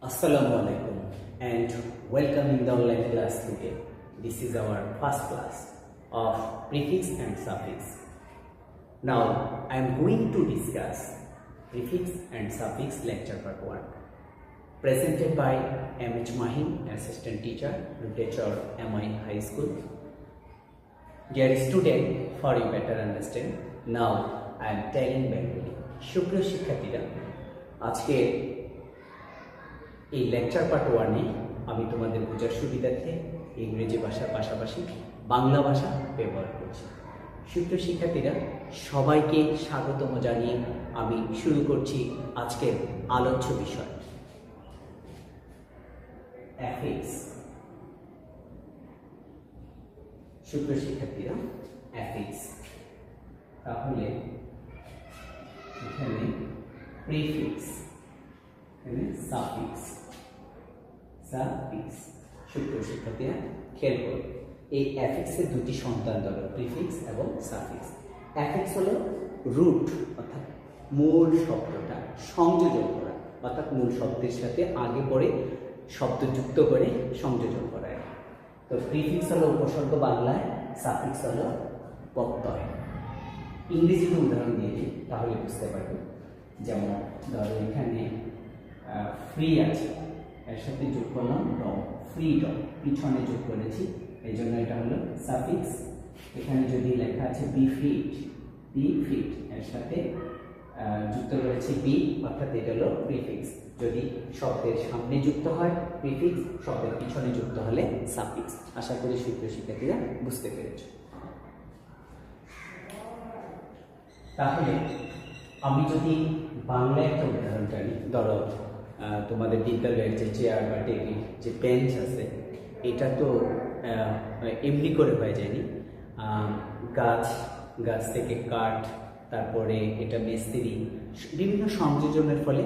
Assalamualaikum and welcome in the online class today. This is our first class of prefix and suffix. Now I am going to discuss prefix and suffix lecture part 1 presented by M.H. Mahin, assistant teacher, literature, MI High School. Dear student, for you better understand, now I am telling Bengali. সুপ্রিয় শিক্ষার্থীরা, আজকে এই lecture part 1 এ আমি তোমাদের বোঝার সুবিধার্থে ইংরেজি ভাষার পাশাপাশি বাংলা ভাষা ব্যবহার করছি। সুপ্রিয় শিক্ষার্থীরা, সবাইকে স্বাগতম জানিয়ে আমি শুরু করছি আজকের আলোচ্য বিষয় অ্যাফিক্স। সুপ্রিয় শিক্ষার্থীরা, অ্যাফিক্স তাহলে এখানে প্রিফিক্স, এখানে সাফিক্স। সুপ্রিয় শিক্ষার্থীরা, খেয়াল করুন, এই অ্যাফিক্সের দুটি সন্তান ধরো, প্রিফিক্স এবং সাফিক্স। অ্যাফিক্স হলো রুট, অর্থাৎ মূল শব্দটা সংযোজন করা, অর্থাৎ মূল শব্দের সাথে আগে পরে শব্দ যুক্ত করে সংযোজন করা। তো প্রিফিক্স হলো উপসর্গ বাংলায়, সাফিক্স হলো প্রত্যয়। ইংরেজিতে উদাহরণ দিয়ে দিই তাহলে বুঝতে পারবে। যেমন ধরো এখানে ফ্রি আছে, এর সাথে যোগ করলাম ডম, ফ্রিডম, পিছনে যোগ করেছি, এই জন্য এটা হলো সাফিক্স। এখানে যদি লেখা আছে বি ফিট, এর সাথে যুক্ত করেছি বি, অর্থাৎ এটা হলো প্রিফিক্স। যদি শব্দের সামনে যুক্ত হয় প্রিফিক্স, শব্দের পিছনে যুক্ত হলে সাফিক্স। আশা করি সুপ্রিয় শিক্ষার্থীরা বুঝতে পেরেছো। তাহলে আমি যদি বাংলায় একটা উদাহরণ জানি, ধরো তোমাদের বিদ্যালয়ের যে চেয়ার বা টেবিল, যে বেঞ্চ আছে, এটা তো এমনি করে হয়ে যায়নি। গাছ থেকে কাঠ, তারপরে এটা মিস্ত্রি, বিভিন্ন সংযোজনের ফলে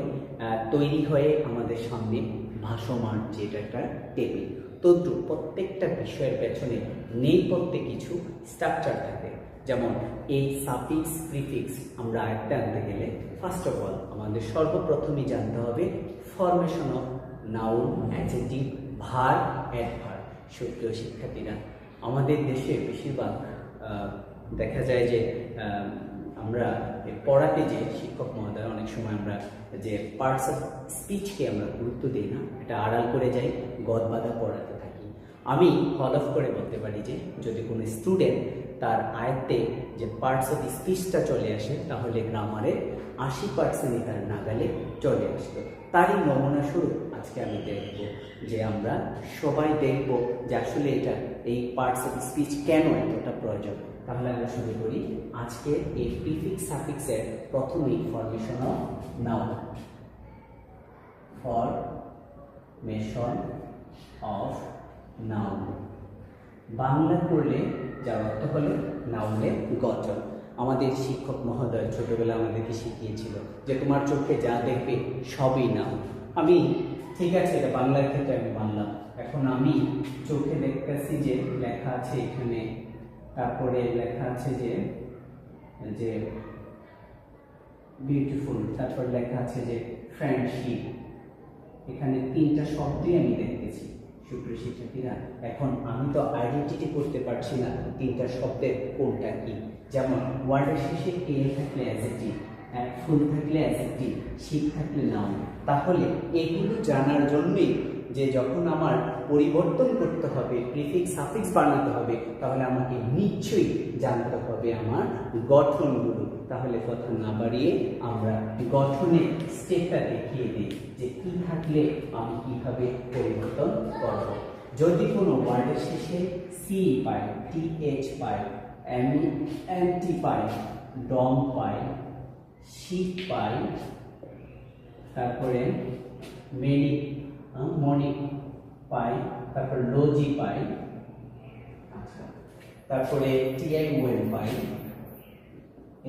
তৈরি হয়ে আমাদের সামনে ভাসমান যে এটা একটা টেবিল। তদ্রুপ প্রত্যেকটা বিষয়ের পেছনে নেপথ্যে কিছু স্ট্রাকচার থাকে। যেমন এই সাফিক্স প্রিফিক্স আমরা আয়ত্তে আনতে গেলে ফার্স্ট অফ অল আমাদের সর্বপ্রথমে জানতে হবে formation of noun, adjective, verb, adverb. সুপ্রিয় শিক্ষার্থীরা, আমাদের দেশে বেশিরভাগ দেখা যায় যে আমরা পড়াতে যে শিক্ষক মহোদয় অনেক সময় আমরা যে পার্টস অফ স্পিচকে আমরা গুরুত্ব দিই না, এটা আড়াল করে যাই, গদবাঁধা পড়াতে থাকি। আমি হল অফ করে বলতে পারি যে যদি কোনো স্টুডেন্ট তার আয়ত্তে যে পার্টস অফ স্পিচটা চলে আসে, তাহলে গ্রামারের 80% তার নাগালে চলে আসতো। তারই নমুনা স্বরূপ আজকে আমি দেখব যে আমরা সবাই দেখব যে আসলে এটা এই পার্টস অফ স্পিচ কেন এতটা প্রয়োজন। তাহলে আমরা শুরু করি আজকে এই প্রিফিক্স সাফিক্সের প্রথমেই formation of noun. Formation of noun Bangla করলে যার অর্থ হলো নাউনের গঠন। আমাদের শিক্ষক মহোদয় ছোটবেলা আমাদেরকে শিখিয়েছিল যে তোমার চোখে যা দেখবে সবই নাউন। আমি ঠিক আছে, এটা বাংলার ক্ষেত্রে আমি মানলাম। এখন আমি চোখে দেখতেছি যে লেখা আছে এখানে, তারপরে লেখা আছে যে বিউটিফুল, তারপর লেখা আছে যে ফ্রেন্ডশিপ। এখানে তিনটা শব্দই আমি দেখতেছি। সুপ্রিয় শিক্ষার্থীরা, এখন আমি তো আইডেন্টিটি করতে পারছি না তিনটা শব্দের কোনটা কি। যেমন ওয়ার্ডের শেষে এ থাকলে অ্যাডজেক্টিভ, ফুল থাকলে অ্যাডজেক্টিভ, শিপ থাকলে নাউন। তাহলে এগুলো জানার জন্যই যে যখন আমার পরিবর্তন করতে হবে, প্রিফিক্স সাফিক্স বানাতে হবে, তাহলে আমাকে নিশ্চয়ই জানতে হবে আমার গঠনগুলো। তাহলে কথা না বাড়িয়ে আমরা গঠনের স্টেপটা দেখিয়ে দিই যে কি থাকলে আমি কিভাবে পরিবর্তন করব। যদি কোনো ওয়ার্ডের শেষে সি পাই, টিএইচ পাই, এমটি পাই, ডম পাই, শিপ পাই, তারপরে মনি পাই, তারপর লজি পাই, আচ্ছা, তারপরে টিআই ওয়েল পাই,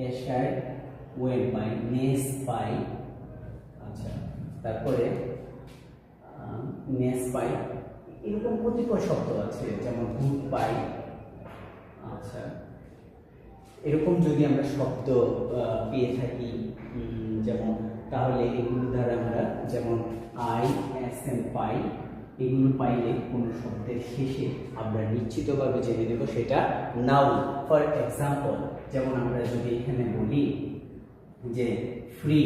এশার ওয়েল পাই, নেস পাই, আচ্ছা, তারপরে নেস পাই। এরকম কতিপয় শব্দ আছে, যেমন গুড পাই। আচ্ছা, এরকম যদি আমরা শব্দ পেয়ে থাকি যেমন, তাহলে এগুলো দ্বারা আমরা যেমন আই এস এক্সেন্ট পাই, এগুলো পাইলে কোনো শব্দের শেষে আমরা নিশ্চিতভাবে জেনে নেব সেটা নাউন। ফর এক্সাম্পল, যেমন আমরা যদি এখানে বলি যে ফ্রি,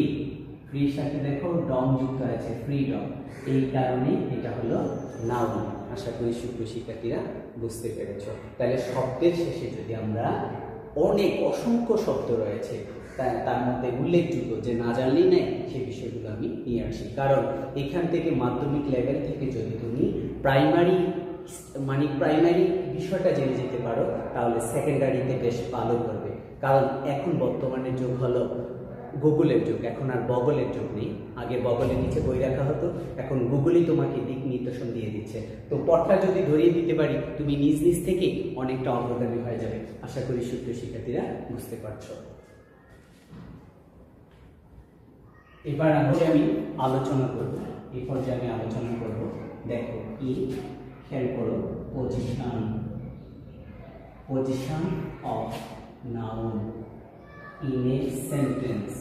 ফ্রির সাথে দেখো ডম যুক্ত আছে, ফ্রিডম, এই কারণে এটা হলো নাউন। আশা করি সুপ্রিয় শিক্ষার্থীরা বুঝতে পেরেছ। তাহলে শব্দের শেষে যদি আমরা অনেক অসংখ্য শব্দ রয়েছে, তার মধ্যে উল্লেখযোগ্য যে না জানলেই নেই সেই বিষয়গুলো আমি নিয়ে আসি, কারণ এখান থেকে মাধ্যমিক লেভেল থেকে যদি তুমি প্রাইমারি বিষয়টা জেনে যেতে পারো তাহলে সেকেন্ডারিতে বেশ ভালো করবে। কারণ এখন বর্তমানে যুগ হলো গুগলের যুগ, এখন আর বগলের যুগ নেই। আগে বগলের নিচে বই রাখা হতো, এখন গুগলই তোমাকে দিক নির্দেশন দিয়ে দিচ্ছে। তো পথটা যদি ধরিয়ে দিতে পারি তুমি নিজ নিজ থেকে অনেকটা অগ্রগামী হয়ে যাবে। আশা করি সুপ্রিয় শিক্ষার্থীরা বুঝতে পারছো। এবার আমি আলোচনা করব, এই পর্যায়ে আমি আলোচনা করব, দেখো কি খেয়াল করো, position of noun in a sentence,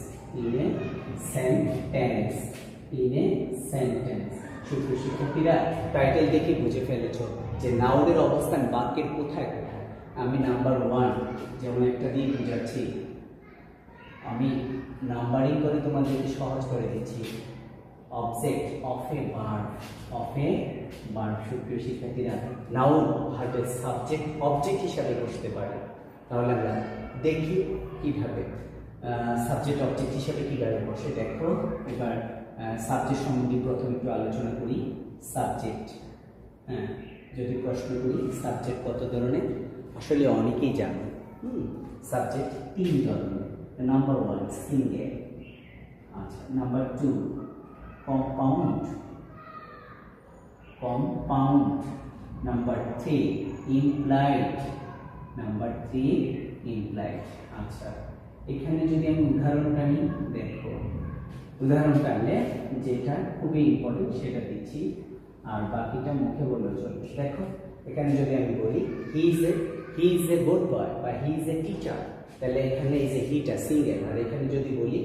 সুপ্রিয় শিক্ষার্থীরা টাইটেল দেখে বুঝে ফেলেছো যে নাউনের অবস্থান বাক্যের কোথায় কোথায়। আমি নাম্বার 1 যেমন একটা দিয়ে বুঝাচ্ছি, আমি নাম্বারিং করে তোমাদেরকে সহজ করে দিচ্ছি। অবজেক্ট অফ এ ভার্ব, সুপ্রিয় শিক্ষার্থীরা নাউন ভার্বের সাবজেক্ট অবজেক্ট হিসাবে বসতে পারে। তাহলে আমরা দেখি কিভাবে সাবজেক্ট অবজেক্ট হিসাবে কিভাবে বসে। দেখো এবার সাবজেক্ট সম্বন্ধে প্রথমে একটু আলোচনা করি। সাবজেক্ট, হ্যাঁ, যদি প্রশ্ন করি সাবজেক্ট কত ধরনের, আসলে অনেকেই জানে। সাবজেক্ট 3 ধরনের। নাম্বার 1 সিঙ্গেল, আচ্ছা। নাম্বার 2 কম্পাউন্ড, নাম্বার 3 ইমপ্লাইড, আচ্ছা। এখানে যদি আমি উদাহরণটা নিই, দেখো উদাহরণ টানলে যেটা খুবই ইম্পর্টেন্ট সেটা দিচ্ছি, আর বাকিটা মুখে বলে চলবে। দেখো এখানে যদি আমি বলি he is a good boy বা হি ইজ এ টিচার, তাহলে এখানে এই যে হিটা সিঙ্গেল, আর এখানে যদি বলি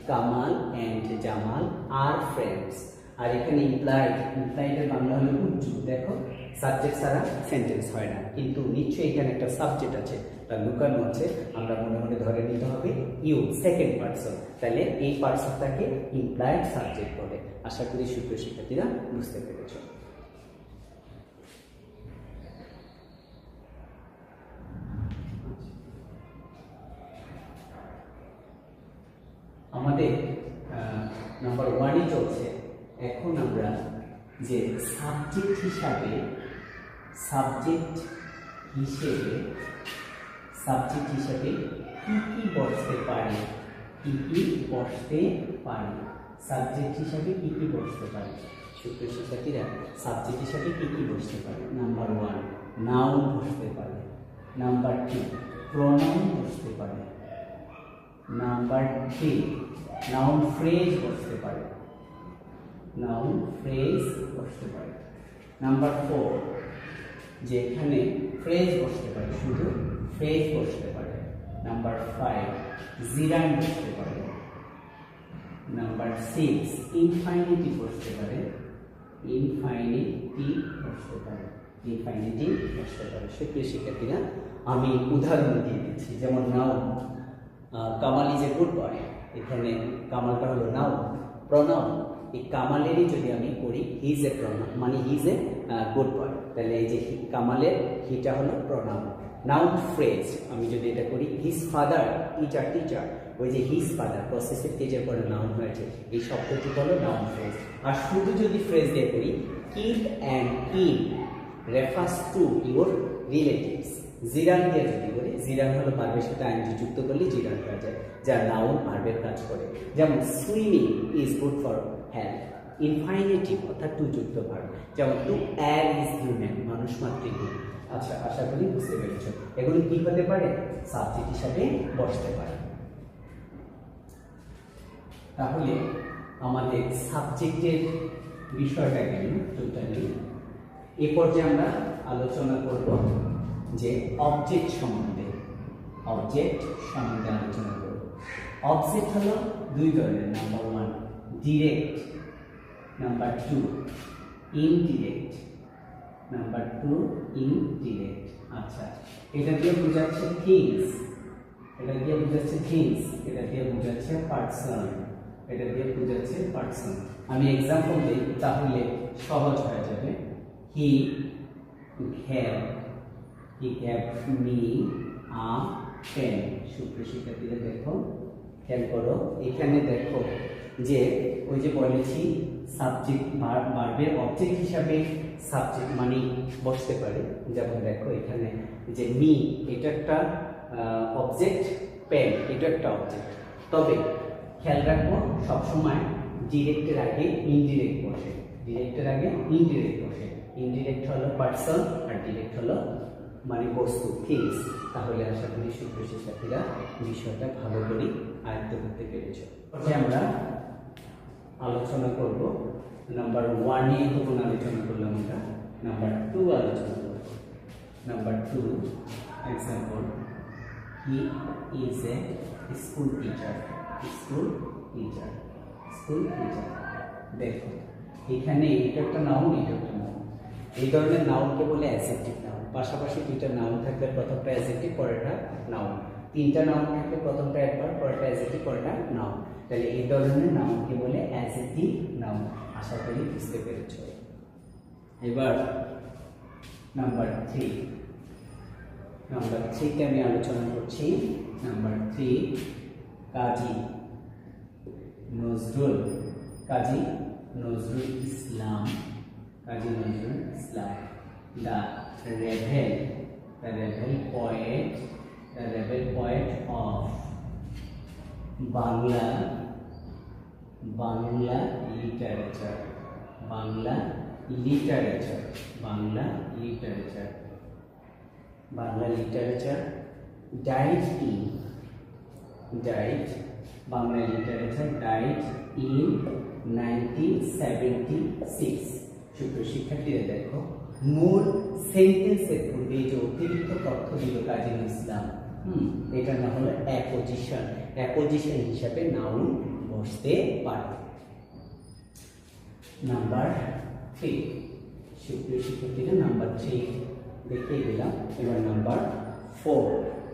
কামাল এন্ড জামাল আর ফ্রেন্ডস, আর এখানে ইমপ্লাইডের বাংলা হলো উজ্জু। দেখো সাবজেক্ট ছাড়া সেন্টেন্স হয় না, কিন্তু নিশ্চয়ই এখানে একটা সাবজেক্ট আছে, তার লুকানো আছে, আমরা মনে মনে ধরে নিতে হবে ইউ, সেকেন্ড পারসন, তাহলে এই পারসনটাকে ইমপ্লাইড সাবজেক্ট বলে। আশা করি সুপ্রিয় শিক্ষার্থীরা বুঝতে পেরেছ। আমাদের নাম্বার 1 চলছে। এখন আমরা যে সাবজেক্ট হিসাবে কি বসতে পারে, সাবজেক্ট হিসাবে কি বসতে পারে সুপ্রিয় শিক্ষার্থীরা, সাবজেক্ট হিসাবে কি বসতে পারে। নাম্বার 1 নাউন বসতে পারে, নাম্বার 2 প্রোনাউন বসতে পারে, নাম্বার 3 নাউন ফ্রেজ বসতে পারে, নাম্বার 4 যেখানে ফ্রেজ বসতে পারে, শুধু ফ্রেজ বসতে পারে, নাম্বার 5 জিরান বসতে পারে, নাম্বার 6 ইনফাইনিটিভ বসতে পারে, সুপ্রিয় শিক্ষার্থীরা আমি উদাহরণ দিয়ে দিচ্ছি। যেমন noun Kamal is a good boy, এখানে কামালটা হলো নাউন। প্রনাউন এই কামালেরই যদি আমি করি হি ইজ এ প্রনাউন, মানে he is a good boy, তাহলে এই যে কামালের হিটা হলো প্রনাউন। নাউন ফ্রেজ আমি যদি এটা করি his father is a teacher, ওই যে হিজ ফাদার প্রসেসিভ কেজের পরে নাউন হয়েছে, এই শব্দটি হলো নাউন ফ্রেজ। আর শুধু যদি ফ্রেজ দিয়ে করি keep and keep refers to your relatives, জিরান দিয়ে যদি করি, জিরান হলো ভার্বের সাথে আইএনজি যুক্ত করলে জিরান হয়ে যায়, যা নাউন ভার্বের কাজ করে। যেমন swimming is good for health, infinitive অর্থাৎ টু যুক্ত ভার্ব। যেমন টু অ্যার ইজ হিউম্যান, মানুষ মাত্রিক গুণ। আচ্ছা, আশা করি বুঝতে পেরেছ। এগুলো কি হতে পারে, সাবজেক্ট হিসাবে বসতে পারে। তাহলে আমাদের সাবজেক্টের বিষয়টা গেল টোটালি। এ পর্যায়ে আমরা আলোচনা করব যে অবজেক্ট সম্বন্ধে আলোচনা করব। অবজেক্ট হলো 2 ধরনের, number 1 direct, number 2 indirect. Number 2 indirect. আচ্ছা, এটা দিয়ে বোঝাচ্ছে থিংস, এটা দিয়ে বোঝাচ্ছে থিংস, এটা দিয়ে বোঝাচ্ছে পার্সন, এটা দিয়ে বোঝাচ্ছে পার্সন। আমি एग्जांपल দেই তাহলে সহজ হয়ে যাবে। হি gave me a pen। সুপ্রিয় শিক্ষার্থীরা দেখো, খেয়াল করো, এখানে দেখো যে ওই যে বলেছি সাবজেক্ট ভার্বের অবজেক্ট হিসাবে সাবজেক্ট মানে বসতে পারে। যেমন দেখো এখানে যে মি এটা একটা অবজেক্ট, পেন এটা একটা অবজেক্ট। তবে খেয়াল রাখবো সবসময় ডিরেক্টের আগে ইনডিরেক্ট বসে, ডিরেক্টের আগে ইনডিরেক্ট বসে। ইনডিরেক্ট হলো পার্সন আর ডিরেক্ট হলো মানে বস্তু, থিংস। তাহলে আশা করি সুপ্রিয় শিক্ষার্থীরা বিষয়টা ভালো করে আয়ত্ত করতে পেরেছো। আমরা আলোচনা করব নাম্বার 1 নিয়ে তখন আলোচনা করলাম, আমরা নাম্বার 2 আলোচনা করব। Number 2 example, he is a school teacher. School teacher, school teacher. দেখো এখানে এটা একটা নাউন, এটা একটা নাউন। এই ধরনের নাউনকে বলে অ্যাডজেক্টিভ নাউন। পাশাপাশি দুইটা নাউন থাকলে প্রথমটা অ্যাডজেক্টিভ, পরেরটা নাউন। তিনটা নাউন থাকলে প্রথমটা অ্যাডভার্ব, পরেরটা অ্যাডজেক্টিভ, পরেরটা নাউন। তাহলে এই ধরনের নাউনকে বলে অ্যাডজেক্টিভ নাউন। আশা করি বুঝতে পেরেছো। এবার নাম্বার 3, নাম্বার 3 কে আমি আলোচনা করছি। Number 3 Kazi Nazrul, Kazi Nazrul Islam, Kazi Nazrul Islam. The rebel, the rebel poet, the rebel poet of Bangla, Bangla literature, Bangla literature, Bangla literature, Bangla literature. Died in, died, Bangla literature died in 1976। সুপ্রিয় শিক্ষার্থীরা দেখো, মূল সেন্টেন্সের পূর্বে যে অতিরিক্ত তথ্য দিল কাজী নজরুল ইসলাম, এটা না হলে অ্যাপোজিশন, অ্যাপোজিশন হিসাবে নাউন বসতে পারে। নাম্বার 3, সুপ্রিয় শিক্ষার্থীরা নাম্বার 3 দেখিয়ে দিলাম। এবার নাম্বার 4,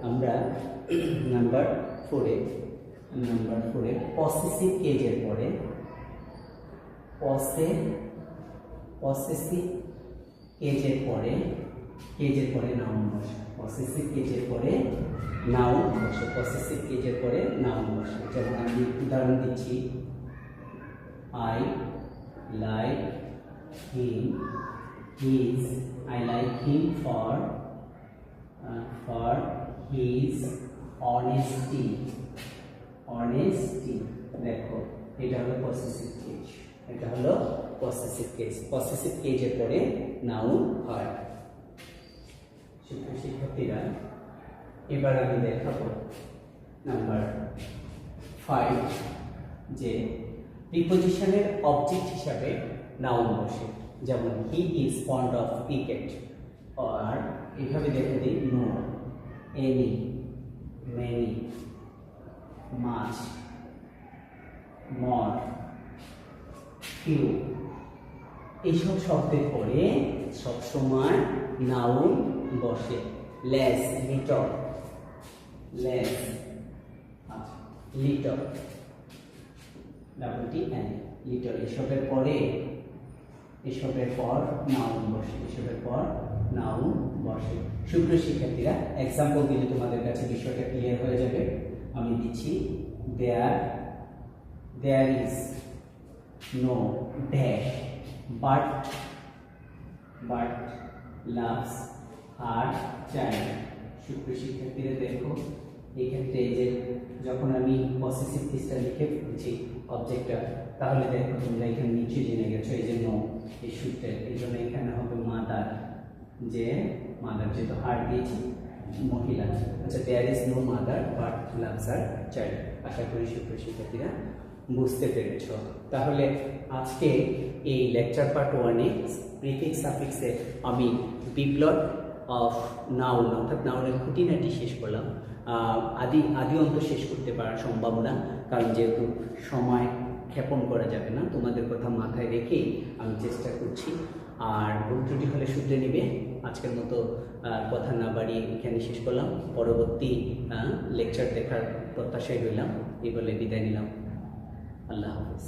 আমরা নাম্বার 4 এ পসেসিভ কেজের পরে, পসেসিভ কেজের পরে, কেজের পরে নাউন বসে। পসেসিভ কেজের পরে নাউন বসে, পসেসিভ কেজের পরে নাউন বসে। যেমন আমি উদাহরণ দিচ্ছি, I like him, his, I like him for his honesty, honesty. দেখো এটা হলো পসেসিভ কেজ, এটা হলো পসেসিভ কেজ। পসেসিভ কেজের পরে নাউন হয়। শিক্ষার্থীরা এবার আমি দেখাবো নাম্বার 5 যে প্রিপোজিশনের অবজেক্ট হিসাবে নাউন বসে। যেমন he is fond of cricket, আর এইভাবে দেখে দিই, no, any, many, much, more, few. এইসব শব্দের পরে সবসময় নাউন বসে। Less, little, less, little, double T N, little. এসবের পরে, এসবের পর নাউন বসে, এসবের পর নাউন বসে। সুপ্রিয় শিক্ষার্থীরা এক্সাম্পল দিলে তোমাদের কাছে বিষয়টা ক্লিয়ার হয়ে যাবে। আমি দিচ্ছি, there is no dash but loves her child. সুপ্রিয় শিক্ষার্থীরা দেখো এক্ষেত্রে যে যখন আমি পসেসিভ কেসটা লিখে ফেলছি অবজেক্টটা, তাহলে দেখো তোমরা এখানে নিচে জেনে গেছো এই যে নো, এই সূত্রে, এই জন্য এখানে হবে মাদার, যে মাদার যেহেতু হার দিয়েছি মহিলা। আচ্ছা, there is no mother but loves her child. আশা করি সুপ্রিয় শিক্ষার্থীরা বুঝতে পেরেছ। তাহলে আজকে এই লেকচার পার্ট 1-এ প্রিফিক্স সাফিক্সে আমি বিপ্লব অফ নাউন অর্থাৎ নাউনের খুঁটিনাটি শেষ করলাম। আদি অন্ত শেষ করতে পারা সম্ভব না, কারণ যেহেতু সময় ক্ষেপণ করা যাবে না, তোমাদের কথা মাথায় রেখেই আমি চেষ্টা করছি। আর ভুল ত্রুটি হলে শুধরে নিবে। আজকের মতো কথা না বাড়িয়ে এখানে শেষ করলাম। পরবর্তী লেকচার দেখার প্রত্যাশায় রইলাম। এই বলে বিদায় নিলাম। আল্লাহ হাফিজ।